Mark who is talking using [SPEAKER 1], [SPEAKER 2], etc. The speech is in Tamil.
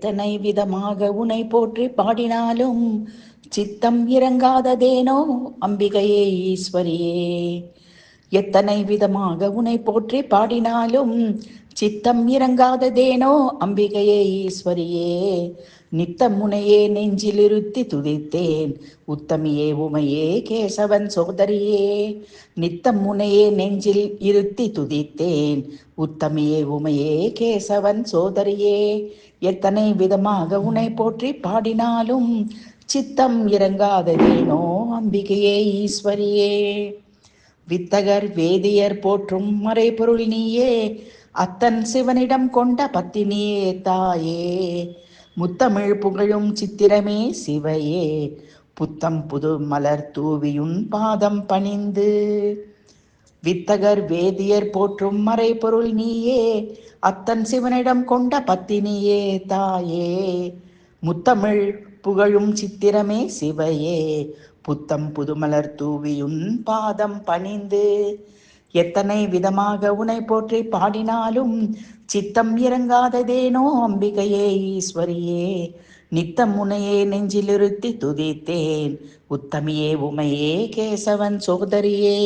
[SPEAKER 1] எத்தனை விதமாக உனை போற்றி பாடினாலும் சித்தம் இறங்காததேனோ அம்பிகையே ஈஸ்வரியே. எத்தனை விதமாக உனை போற்றி பாடினாலும் சித்தம் இறங்காததேனோ அம்பிகையே ஈஸ்வரியே. நித்தம் முனையே நெஞ்சிலிருத்தி துதித்தேன் உத்தமியே உமையே கேசவன் சோதரியே. நித்தம் முனையே நெஞ்சில் இருத்தி துதித்தேன் உத்தமியே உமையே கேசவன் சோதரியே. எத்தனை விதமாக உனை போற்றி பாடினாலும் சித்தம் இறங்காததேனோ அம்பிகையே ஈஸ்வரியே. வித்தகர் வேதியர் போற்றும் மறைபொருள் நீயே, அத்தன் சிவனிடம் கொண்ட பத்தினியே தாயே. முத்தமிழ் புகழும் சித்திரமே சிவையே, புத்தம் புது மலர் தூவியுன் பாதம் பணிந்து. வித்தகர் வேதியர் போற்றும் மறைபொருள் நீயே, அத்தன் சிவனிடம் கொண்ட பத்தினியே தாயே. முத்தமிழ் புகழும் சித்திரமே சிவையே, புத்தம் புதுமலர் தூவியுன் பாதம் பணிந்து. எத்தனை விதமாக உனை போற்றி பாடினாலும் சித்தம் இறங்காததேனோ அம்பிகையே ஈஸ்வரியே. நித்தம் முனையே நெஞ்சிலிருத்தி துதித்தேன் உத்தமியே உமையே கேசவன் சோதரியே.